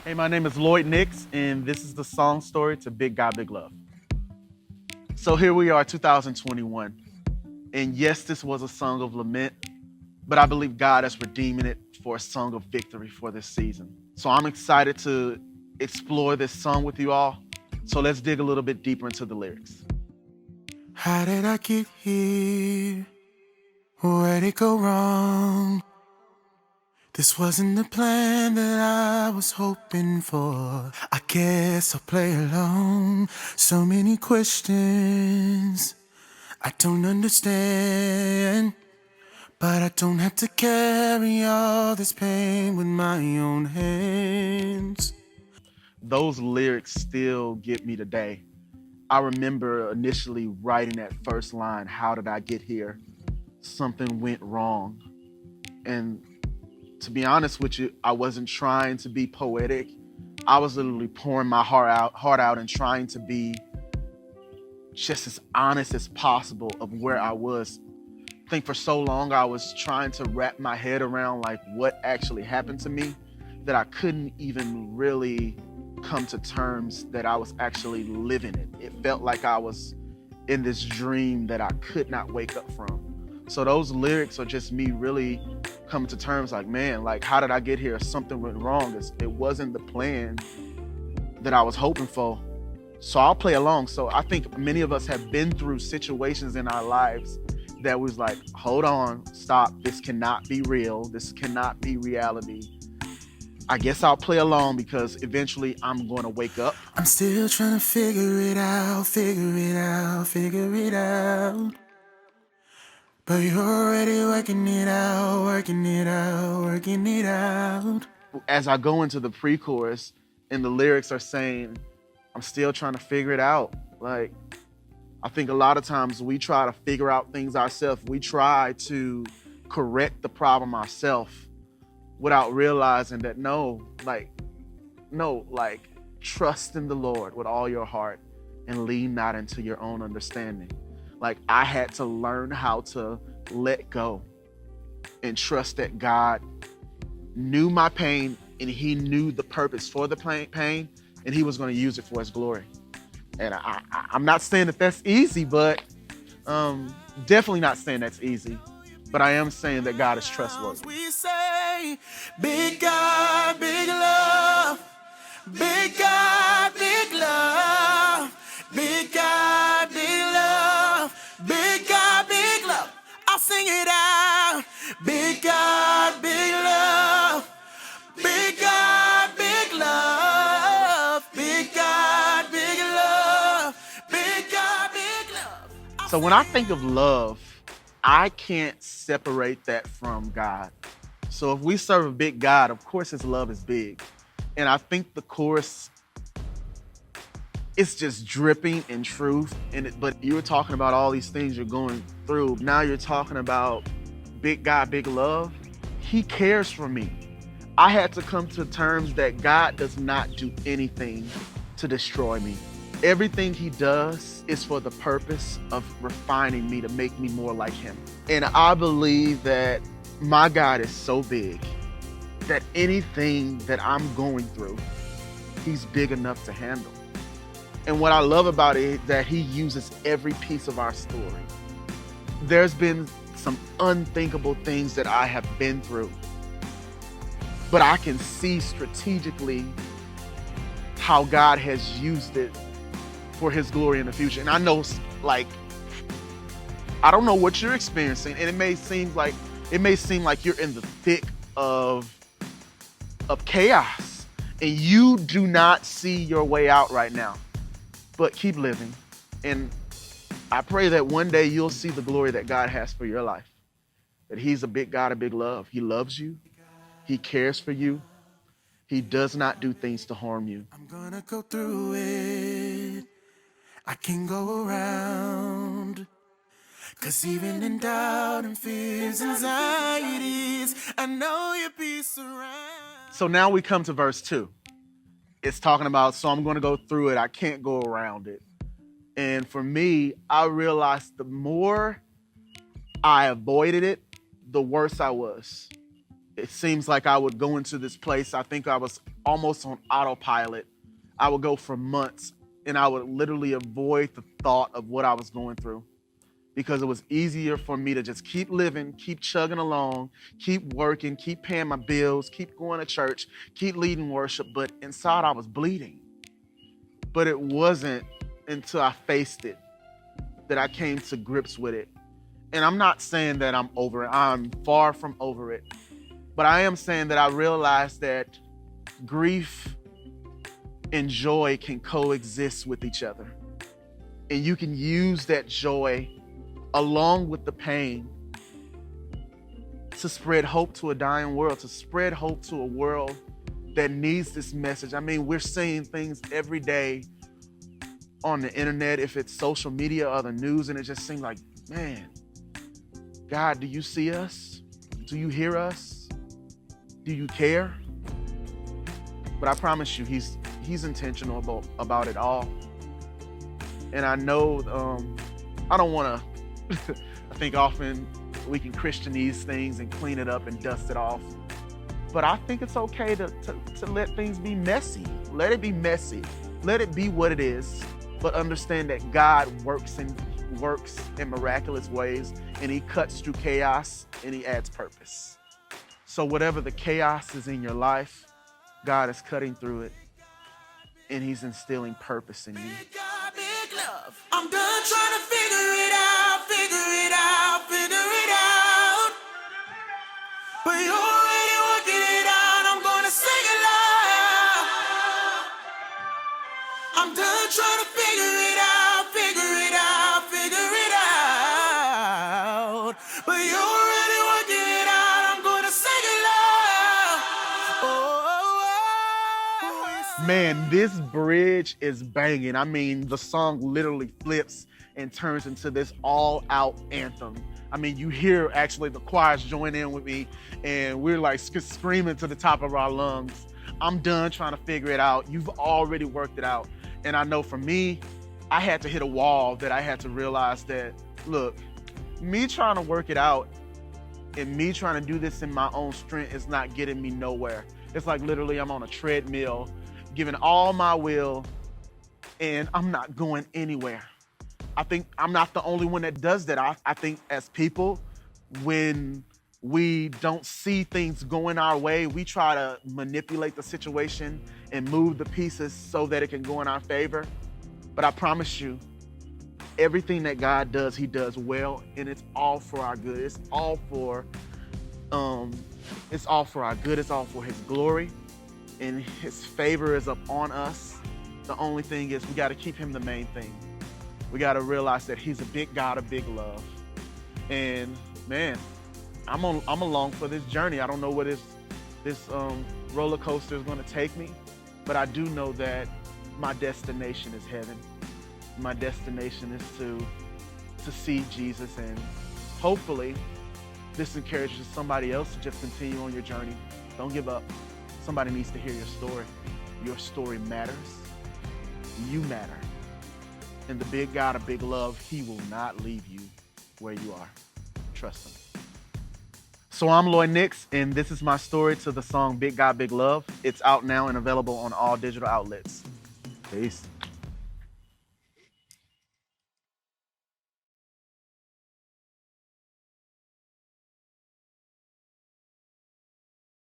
Hey, my name is Lloyd, and this is the song story to Big God, Big Love. So here we are, 2021. And yes, this was a song of lament, but I believe God is redeeming it for a song of victory for this season. So I'm excited to explore this song with you all. So let's dig a little bit deeper into the lyrics. How did I get here? Where'd it go wrong? This wasn't the plan that I was hoping for. I guess I'll play along. So many questions I don't understand. But I don't have to carry all this pain with my own hands. Those lyrics still get me today. I remember initially writing that first line, how did I get here? Something went wrong. And to be honest with you, I wasn't trying to be poetic. I was literally pouring my heart out and trying to be just as honest as possible of where I was. I think for so long I was trying to wrap my head around like what actually happened to me that I couldn't even really come to terms that I was actually living it. It felt like I was in this dream that I could not wake up from. So those lyrics are just me really coming to terms like, man, like how did I get here? Something went wrong. It wasn't the plan that I was hoping for. So I'll play along. So I think many of us have been through situations in our lives that was like, hold on, stop. This cannot be real. This cannot be reality. I guess I'll play along because eventually I'm going to wake up. I'm still trying to figure it out, figure it out, figure it out. But you're already working it out, working it out, working it out. As I go into the pre-chorus and the lyrics are saying, I'm still trying to figure it out. Like, I think a lot of times we try to figure out things ourselves. We try to correct the problem ourselves without realizing that no, trust in the Lord with all your heart and lean not into your own understanding. Like I had to learn how to let go and trust that God knew my pain and he knew the purpose for the pain and he was going to use it for his glory. And I'm not saying that that's easy, but definitely not saying that's easy. But I am saying that God is trustworthy. We say, big God, big love. Big God, big love. Big God, big love. Big God, big love. I'll sing it out. Big God, big love. Big God, big love. Big God, big love. Big God, big love. So when I think of love, I can't separate that from God. So if we serve a big God, of course his love is big. And I think the chorus, it's just dripping in truth. But you were talking about all these things you're going through. Now you're talking about big God, big love. He cares for me. I had to come to terms that God does not do anything to destroy me. Everything he does is for the purpose of refining me to make me more like him. And I believe that my God is so big that anything that I'm going through, he's big enough to handle. And what I love about it is that he uses every piece of our story. There's been some unthinkable things that I have been through, but I can see strategically how God has used it for his glory in the future. And I know, like, I don't know what you're experiencing, and it may seem like you're in the thick of chaos and you do not see your way out right now, but keep living. And I pray that one day you'll see the glory that God has for your life, that he's a big God, a big love. He loves you. He cares for you. He does not do things to harm you. I'm gonna go through it. I can go around. Cause even in doubt and fears, anxieties, I know you'll be surrounded. So now we come to verse 2. It's talking about, so I'm going to go through it. I can't go around it. And for me, I realized the more I avoided it, the worse I was. It seems like I would go into this place. I think I was almost on autopilot. I would go for months and I would literally avoid the thought of what I was going through because it was easier for me to just keep living, keep chugging along, keep working, keep paying my bills, keep going to church, keep leading worship. But inside I was bleeding. But it wasn't until I faced it that I came to grips with it. And I'm not saying that I'm over it. I'm far from over it. But I am saying that I realized that grief and joy can coexist with each other. And you can use that joy along with the pain to spread hope to a dying world, to spread hope to a world that needs this message. I mean, we're seeing things every day on the internet, if it's social media or the news, and it just seems like, man, God, do you see us? Do you hear us? Do you care? But I promise you, he's intentional about it all. And I know, I don't want to, I think often we can Christianize things and clean it up and dust it off. But I think it's okay to let things be messy. Let it be messy. Let it be what it is. But understand that God works in miraculous ways, and he cuts through chaos and he adds purpose. So whatever the chaos is in your life, God is cutting through it and he's instilling purpose in you. Big God, big love. I'm done trying to figure it out, figure it out, figure it out. But you're already working it out. I'm gonna sing it loud. I'm done trying to figure it out, figure it out, figure it out. But you're already working it out. I'm gonna sing it loud. Oh. Man, this bridge is banging. I mean, the song literally flips and turns into this all-out anthem. I mean, you hear actually the choirs join in with me, and we're like screaming to the top of our lungs. I'm done trying to figure it out. You've already worked it out. And I know for me, I had to hit a wall that I had to realize that, look, me trying to work it out and me trying to do this in my own strength is not getting me nowhere. It's like literally I'm on a treadmill, giving all my will, and I'm not going anywhere. I think I'm not the only one that does that. I think as people, when we don't see things going our way, we try to manipulate the situation and move the pieces so that it can go in our favor. But I promise you, everything that God does, he does well, and it's all for our good. It's all for our good. It's all for his glory, and his favor is upon us. The only thing is we got to keep him the main thing. We got to realize that he's a big God, a big love. And man, I'm along for this journey. I don't know where this roller coaster is going to take me, but I do know that my destination is heaven. My destination is to see Jesus, and hopefully this encourages somebody else to just continue on your journey. Don't give up. Somebody needs to hear your story. Your story matters. You matter. And the big God of big love, he will not leave you where you are. Trust him. So I'm Lloyd, and this is my story to the song Big God, Big Love. It's out now and available on all digital outlets. Peace.